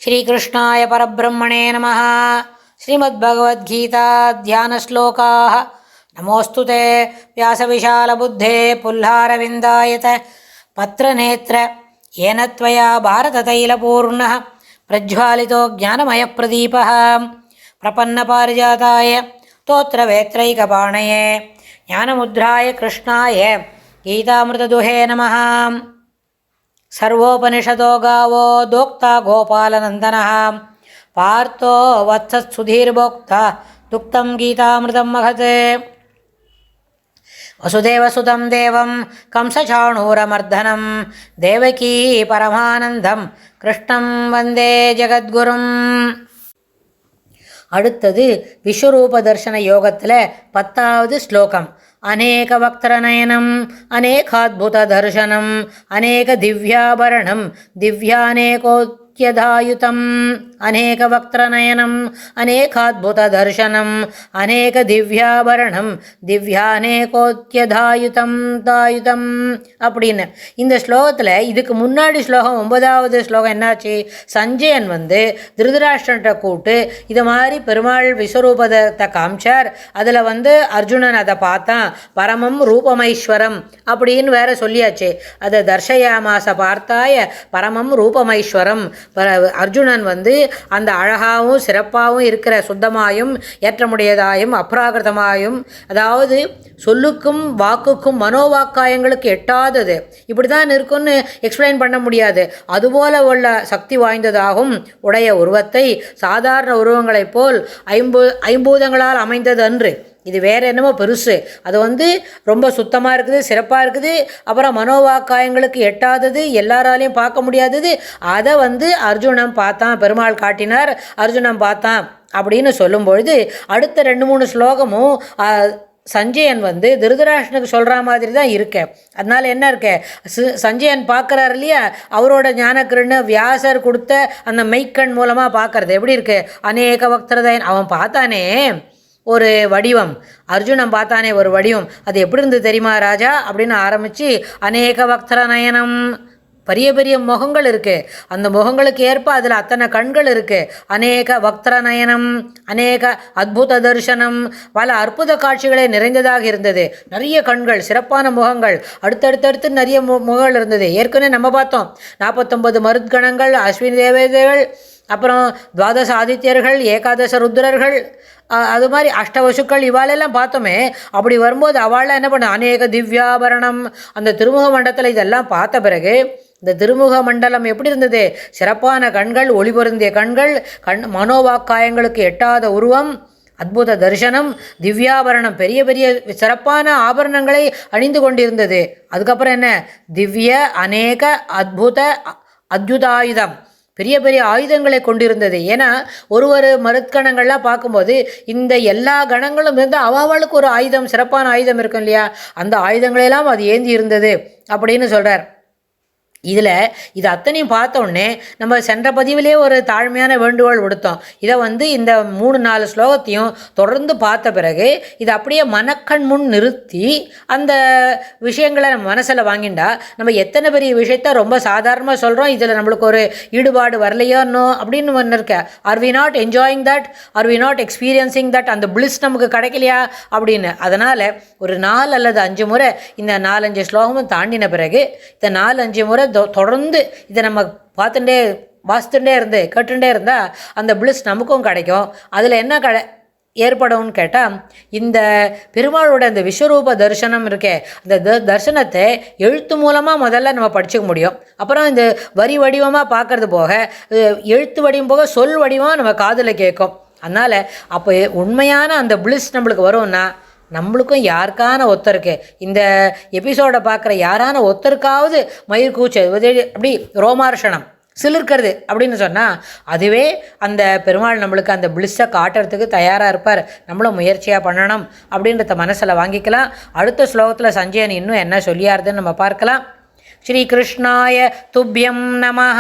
श्रीकृष्णाय परब्रह्मणे नमः। श्रीमद्भगवद्गीता ध्यानश्लोकाः। नमोऽस्तु ते व्यासविशालबुद्धे पुल्लारविन्दायत पत्रनेत्र येन त्वया भारततैलपूर्णः प्रज्वालितो ज्ञानमयप्रदीपः प्रपन्नपारिजाताय स्तोत्रवेत्रैकपाणये ज्ञानमुद्राय कृष्णाय गीतामृतदुहे नमः। सर्वोपनिषदो गावो दोक्ता गोपालनन्दनः पार्थो वत्सत्सुधीर्भोक्ता दुक्तं गीतामृतं महत्। वसुदेवसुतं देवं कंसचाणूरमर्दनं देवकी परमानन्दं कृष्णं वन्दे जगद्गुरुम्. அடுத்தது விஸ்வரூப தர்சன யோகத்தில் 10வது ஸ்லோகம். அநேக வக்திரநயனம் அநேகாத்புத தர்சனம் அநேக திவ்யாபரணம் திவ்யானேகோத்யதாயுதம். அநேக வக்திரநயனம் அநேகாத்புத தர்சனம் அநேக திவ்யாபரணம் திவ்யானேகோத்யதாயுதம் தாயுதம் அப்படின்னு இந்த ஸ்லோகத்தில் இதுக்கு முன்னாடி ஸ்லோகம் 9வது ஸ்லோகம் என்னாச்சு? சஞ்சயன் திருதராஷ்டிரன்ட்ட கூட்டு இது மாதிரி பெருமாள் விஸ்வரூபத்தை காமிச்சார். அதில் அர்ஜுனன் அதை பார்த்தான், பரமம் ரூபமைஸ்வரம் அப்படின்னு வேற சொல்லியாச்சு. அதை தர்ஷயாமாச பார்த்தாய பரமம் ரூபமைஸ்வரம். அர்ஜுனன் அந்த அழகாகவும் சிறப்பாகவும் இருக்கிற சுத்தமாயும் ஏற்றமுடையதாயும் அப்ராகிருதமாயும், அதாவது சொல்லுக்கும் வாக்குக்கும் மனோவாக்காயங்களுக்கு எட்டாதது, இப்படி தான் இருக்குன்னு எக்ஸ்பிளைன் பண்ண முடியாது. அதுபோல உள்ள சக்தி வாய்ந்ததாகவும் உடைய உருவத்தை சாதாரண உருவங்களைப் போல் ஐம்பூதங்களால் அமைந்தது அன்று. இது வேறு என்னமோ பெருசு. அது ரொம்ப சுத்தமாக இருக்குது, சிறப்பாக இருக்குது. அப்புறம் மனோவாக்காயங்களுக்கு எட்டாதது, எல்லாராலையும் பார்க்க முடியாதது. அதை அர்ஜுனன் பார்த்தான், பெருமாள் காட்டினார், அர்ஜுனன் பார்த்தான் அப்படின்னு சொல்லும்பொழுது அடுத்த 2-3 ஸ்லோகமும் சஞ்சயன் திருதராஷ்டிரனுக்கு சொல்கிற மாதிரி தான் இருக்கு. அதனால் என்ன இருக்கு, சஞ்சயன் பார்க்குறாரு இல்லையா, அவரோட ஞானக்கிருன்னு வியாசர் கொடுத்த அந்த மெய்க்கண் மூலமாக பார்க்கறது எப்படி இருக்கு. அநேக பக்தரதயன் அவன் பார்த்தானே ஒரு வடிவம், அர்ஜுனன் பார்த்தானே ஒரு வடிவம், அது எப்படி இருந்தது தெரியுமா ராஜா அப்படின்னு ஆரம்பித்து அநேக பக்தர நயனம், பெரிய பெரிய முகங்கள் இருக்குது, அந்த முகங்களுக்கு ஏற்ப அதில் அத்தனை கண்கள் இருக்குது. அநேக பக்தர நயனம் அநேக அத்புத தரிசனம், பல அற்புத காட்சிகளே நிறைந்ததாக இருந்தது. நிறைய கண்கள், சிறப்பான முகங்கள், அடுத்தடுத்தடுத்து நிறைய முகங்கள் இருந்தது. ஏற்கனவே நம்ம பார்த்தோம் 49 மருத்கணங்கள், அஸ்வினி தேவதைகள், அப்புறம் 12 ஆதித்யர்கள், ஏகாதச ருத்ரர்கள், அது மாதிரி அஷ்டவசுக்கள், இவாளெல்லாம் பார்த்தோமே. அப்படி வரும்போது அவளெல்லாம் என்ன பண்ண, அநேக திவ்யாபரணம், அந்த திருமுக மண்டலத்தில் இதெல்லாம் பார்த்த பிறகு இந்த திருமுக மண்டலம் எப்படி இருந்தது? சிறப்பான கண்கள், ஒளி பொருந்திய கண்கள், மனோவாக்காயங்களுக்கு எட்டாத உருவம், அத்புத தரிசனம், திவ்யாபரணம், பெரிய பெரிய சிறப்பான ஆபரணங்களை அணிந்து கொண்டிருந்தது. அதுக்கப்புறம் என்ன, திவ்ய அநேக அத்புத அத்யுதாயுதம், பெரிய பெரிய ஆயுதங்களை கொண்டிருந்தது. ஏன்னா ஒரு மருத்கணங்கள்லாம் பார்க்கும்போது இந்த எல்லா கணங்களும் அவளுக்கு ஒரு ஆயுதம், சிறப்பான ஆயுதம் இருக்கும் இல்லையா, அந்த ஆயுதங்களெல்லாம் அது ஏந்தி இருந்தது அப்படின்னு சொல்கிறார். இதில் இது அத்தனையும் பார்த்தோன்னே நம்ம சென்ற பதிவிலே ஒரு தாழ்மையான வேண்டுகோள் விடுத்தோம். இதை இந்த 3-4 ஸ்லோகத்தையும் தொடர்ந்து பார்த்த பிறகு இது அப்படியே மனக்கண் முன் நிறுத்தி அந்த விஷயங்களை நம்ம மனசில் வாங்கிண்டா நம்ம எத்தனை பெரிய விஷயத்த ரொம்ப சாதாரணமாக சொல்கிறோம், இதில் நம்மளுக்கு ஒரு ஈடுபாடு வரலையோன்னோ அப்படின்னு ஒன்று இருக்க. Are we not enjoying that, are we not experiencing that, அந்த பிளிஸ் நமக்கு கிடைக்கலையா அப்படின்னு. அதனால் ஒரு 4 அல்லது 5 முறை இந்த 4-5 ஸ்லோகமும் தாண்டின பிறகு இந்த 4-5 முறை தொடர்ந்து இதை நம்ம வாசித்துட்டே இருந்து கேட்டுட்டே இருந்தால் அந்த பிளிஸ் நமக்கும் கிடைக்கும். அதில் என்ன ஏற்படும்னு கேட்டால், இந்த பெருமாளோட இந்த விஸ்வரூப தரிசனம் இருக்கே, அந்த தரிசனத்தை எழுத்து மூலமாக முதல்ல நம்ம படிச்சுக்க முடியும். அப்புறம் இந்த வரி வடிவமாக பார்க்கறது போக, எழுத்து வடிவம் போக சொல் வடிவமாக நம்ம காதில் கேட்கும். அதனால் அப்போ உண்மையான அந்த பிளிஸ் நம்மளுக்கு வரும்னா நம்மளுக்கும் யாருக்கான ஒருத்தருக்கு இந்த எபிசோடை பார்க்குற யாரான ஒருத்தருக்காவது மயிர் கூச்சு அப்படி ரோமார்ஷனம் சிலிர்க்கிறது அப்படின்னு சொன்னால் அதுவே அந்த பெருமாள் நம்மளுக்கு அந்த பிளிஸ்ஸை காட்டுறதுக்கு தயாராக இருப்பார். நம்மளும் முயற்சியாக பண்ணணும் அப்படின்றத மனசில் வாங்கிக்கலாம். அடுத்த ஸ்லோகத்தில் சஞ்சயன் இன்னும் என்ன சொல்லியாருதுன்னு நம்ம பார்க்கலாம். ஸ்ரீ கிருஷ்ணாய துப்யம் நமஹ.